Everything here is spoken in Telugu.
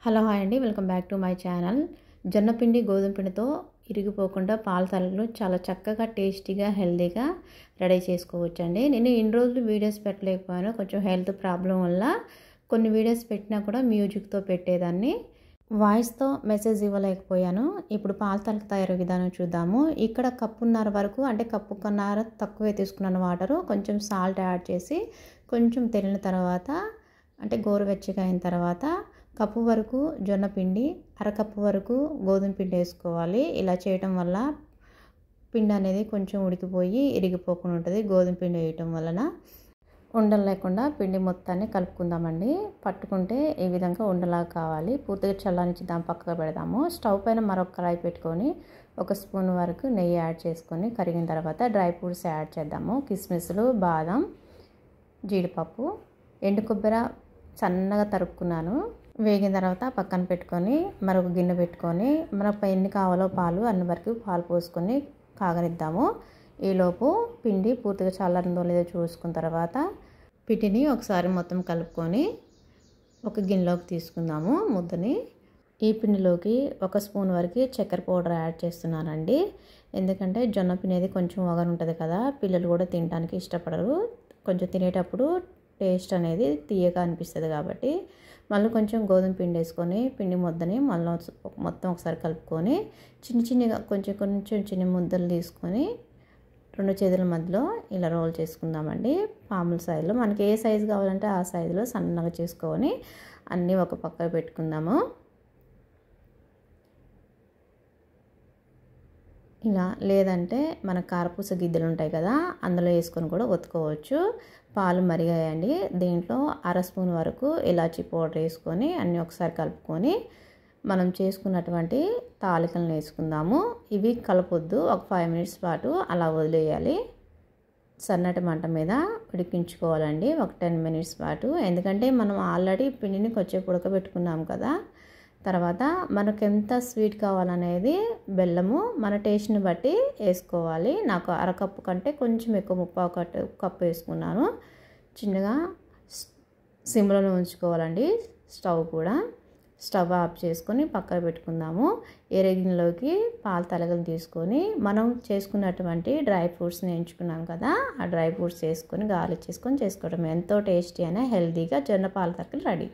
హలో హాయ్ అండి, welcome back to my channel. జొన్న పిండి గోధుమ పిండితో ఇరిగిపోకుండా పాల తలలు చాలా చక్కగా టేస్టీగా హెల్తీగా రెడీ చేసుకోవచ్చండి. నేను ఇన్ని రోజులు వీడియోస్ పెట్టలేకపోయాను, కొంచెం హెల్త్ ప్రాబ్లం వల్ల. కొన్ని వీడియోస్ పెట్టినా కూడా మ్యూజిక్తో పెట్టేదాన్ని, వాయిస్తో మెసేజ్ ఇవ్వలేకపోయాను. ఇప్పుడు పాల తలకు తయారు విధానం చూద్దాము. ఇక్కడ కప్పున్నర వరకు, అంటే కప్పున్నర తక్కువే తీసుకున్నాను వాటరు. కొంచెం సాల్ట్ యాడ్ చేసి కొంచెం తెరిన తర్వాత, అంటే గోరువెచ్చగా అయిన తర్వాత కప్పు వరకు జొన్న పిండి, అరకప్పు వరకు గోధుమ పిండి వేసుకోవాలి. ఇలా చేయటం వల్ల పిండి అనేది కొంచెం ఉడికిపోయి ఇరిగిపోకుండా ఉంటుంది. గోధుమ పిండి వేయటం వలన ఉండలు లేకుండా పిండి మొత్తాన్ని కలుపుకుందామండి. పట్టుకుంటే ఈ విధంగా ఉండలాగా కావాలి. పూర్తిగా చల్లారించి దాని పక్కకు పెడదాము. స్టవ్ పైన మరొక కడాయి పెట్టుకొని 1 స్పూన్ వరకు నెయ్యి యాడ్ చేసుకొని కరిగిన తర్వాత డ్రై ఫ్రూట్స్ యాడ్ చేద్దాము. కిస్మిస్లు, బాదం, జీడిపప్పు, ఎండు కొబ్బరి సన్నగా తరుక్కున్నాను. వేగిన తర్వాత పక్కన పెట్టుకొని మరొక గిన్నె పెట్టుకొని మనకు ఎన్ని కావాలో పాలు అన్ని వరకు పాలు పోసుకొని కాగనిద్దాము. ఈలోపు పిండి పూర్తిగా చల్లారిందో లేదో చూసుకున్న తర్వాత పిండిని ఒకసారి మొత్తం కలుపుకొని ఒక గిన్నెలోకి తీసుకుందాము ముద్దని. ఈ పిండిలోకి 1 స్పూన్ వరకు చక్కెర పౌడర్ యాడ్ చేస్తున్నానండి. ఎందుకంటే జొన్న పిండి అనేది కొంచెం వగరు ఉంటుంది కదా, పిల్లలు కూడా తినడానికి ఇష్టపడరు. కొంచెం తినేటప్పుడు టేస్ట్ అనేది తీయగా అనిపిస్తుంది కాబట్టి. మళ్ళీ కొంచెం గోధుమ పిండి వేసుకొని పిండి ముద్దని మళ్ళీ మొత్తం ఒకసారి కలుపుకొని చిన్నగా కొంచెం చిన్న ముద్దలు తీసుకొని 2 చేతుల మధ్యలో ఇలా రోల్ చేసుకుందామండి. పాముల సైజులో మనకి ఏ సైజు కావాలంటే ఆ సైజులో సన్నగా చేసుకొని అన్నీ ఒక పక్క పెట్టుకుందాము. ఇలా లేదంటే మన కారపూస గిద్దెలు ఉంటాయి కదా, అందులో వేసుకొని కూడా ఒత్తుకోవచ్చు. పాలు మరిగాయండి. దీంట్లో 1/2 స్పూన్ వరకు ఇలాచీ పౌడర్ వేసుకొని అన్నీ ఒకసారి కలుపుకొని మనం చేసుకున్నటువంటి తాలికలను వేసుకుందాము. ఇవి కలపొద్దు, ఒక 5 మినిట్స్ పాటు అలా వదిలేయాలి. సన్నటి మంట మీద ఉడికించుకోవాలండి ఒక 10 మినిట్స్ పాటు. ఎందుకంటే మనం ఆల్రెడీ పిండిని కొంచెం ఉడకబెట్టుకున్నాం కదా. తర్వాత మనకు ఎంత స్వీట్ కావాలనేది బెల్లము మన టేస్ట్ని బట్టి వేసుకోవాలి. నాకు అరకప్పు కంటే కొంచెం ఎక్కువ 3/4 కప్పు వేసుకున్నాను. చిన్నగా సిమ్లోనే ఉంచుకోవాలండి. స్టవ్ ఆఫ్ చేసుకొని పక్కన పెట్టుకుందాము. ఏరే గిన్నెలోకి పాల తలగలు తీసుకొని మనం చేసుకున్నటువంటి డ్రై ఫ్రూట్స్ని ఎంచుకున్నాం కదా, ఆ డ్రై ఫ్రూట్స్ వేసుకొని గార్లిక్ చేసుకొని చేసుకోవడం ఎంతో టేస్టీ అయినా హెల్తీగా జొన్న పాల తలకలు రెడీ.